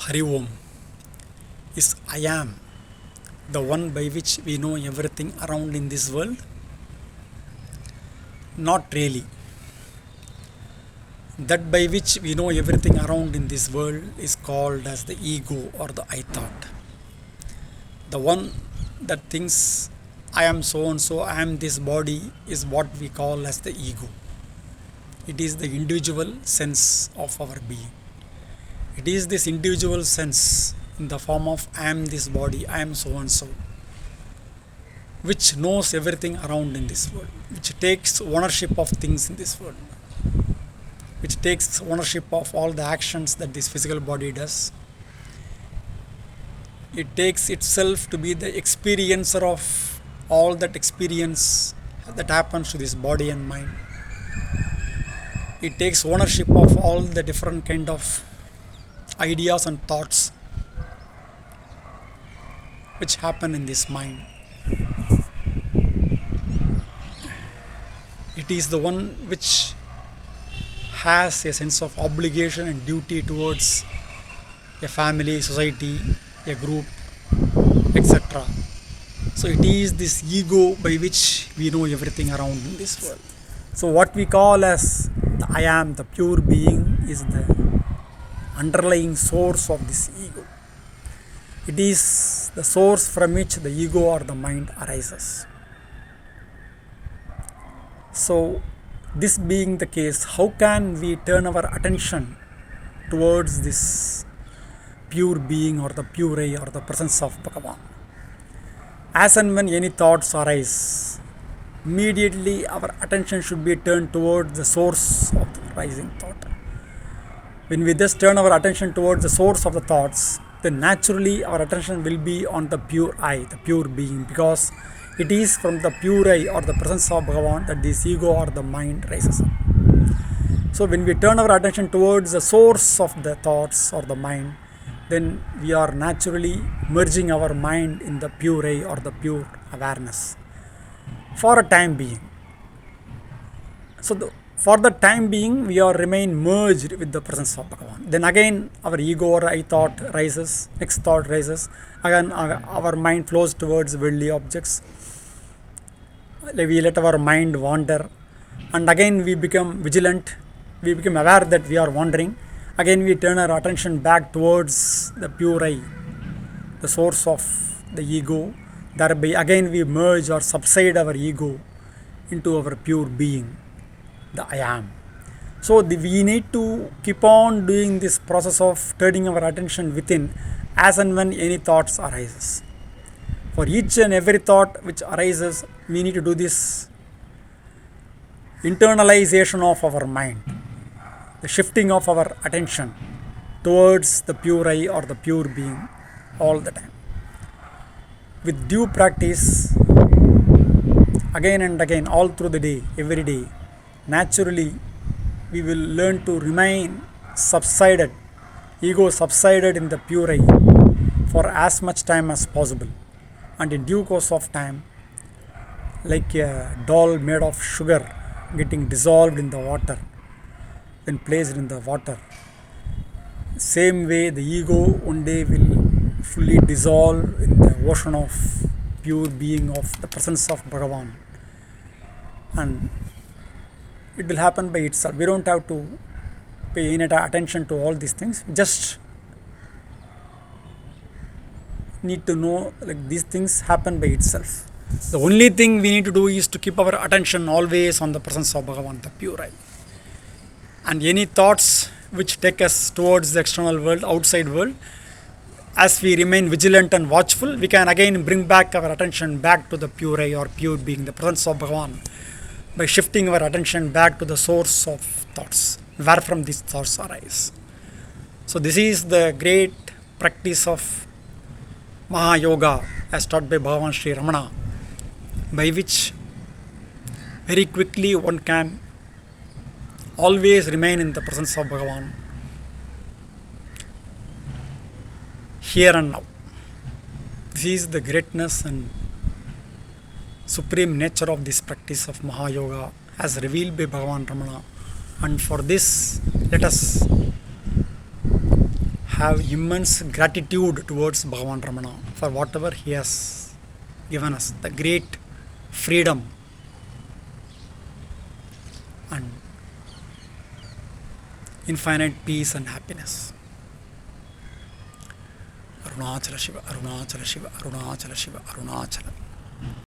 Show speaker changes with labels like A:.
A: Hari Om is I am the one by which we know everything around in this world? Not really. That by which we know everything around in this world is called as the ego or the I thought. The one that thinks I am so and so, I am this body is what we call as the ego. It is the individual sense of our being. It is this individual sense in the form of I am this body, I am so and so, which knows everything around in this world, which takes ownership of things in this world, which takes ownership of all the actions that this physical body does. It takes itself to be the experiencer of all that experience that happens to this body and mind. It takes ownership of all the different kind of ideas and thoughts which happen in this mind. It is the one which has a sense of obligation and duty towards a family, society, a group, etc. So it is this ego by which we know everything around in this world. So what we call as the I am, the pure being, is the underlying source of this ego. It is the source from which the ego or the mind arises. So this being the case, how can we turn our attention towards this pure being or the pure I or the presence of Bhagavan? As and when any thoughts arise, immediately our attention should be turned towards the source of the rising thought. When we just turn our attention towards the source of the thoughts, then naturally our attention will be on the pure I, the pure being, because it is from the pure I or the presence of Bhagavan that this ego or the mind rises up. So when we turn our attention towards the source of the thoughts or the mind, then we are naturally merging our mind in the pure I or the pure awareness for a time being. So for the time being, we are remain merged with the presence of Bhagavan. Then again, our ego or I thought rises, next thought rises. Again, our mind flows towards worldly objects. We let our mind wander, and again we become vigilant. We become aware that we are wandering. Again, we turn our attention back towards the pure I, the source of the ego. Thereby, again we merge or subside our ego into our pure being, the I am. So we need to keep on doing this process of turning our attention within as and when any thoughts arises. For each and every thought which arises, we need to do this internalization of our mind, the shifting of our attention towards the pure I or the pure being all the time. With due practice, again and again, all through the day, every day, naturally we will learn to remain subsided, ego subsided in the pure I for as much time as possible. And in due course of time, like a doll made of sugar getting dissolved in the water, when placed in the water, same way the ego one day will fully dissolve in the ocean of pure being of the presence of Bhagavan, and it will happen by itself. We don't have to pay any attention to all these things, just need to know like these things happen by itself. The only thing we need to do is to keep our attention always on the presence of Bhagavan, the pure I. And any thoughts which take us towards the external world, outside world, as we remain vigilant and watchful, we can again bring back our attention back to the pure I or pure being, the presence of Bhagavan, by shifting our attention back to the source of thoughts, where from these thoughts arise. So this is the great practice of Mahayoga as taught by Bhagavan Sri Ramana, by which very quickly one can always remain in the presence of Bhagavan, here and now. This is the greatness and supreme nature of this practice of Mahayoga as revealed by Bhagavan Ramana. And for this, let us have immense gratitude towards Bhagavan Ramana for whatever he has given us, the great freedom and infinite peace and happiness. Arunachala Shiva, Arunachala Shiva, Arunachala Shiva, Arunachala.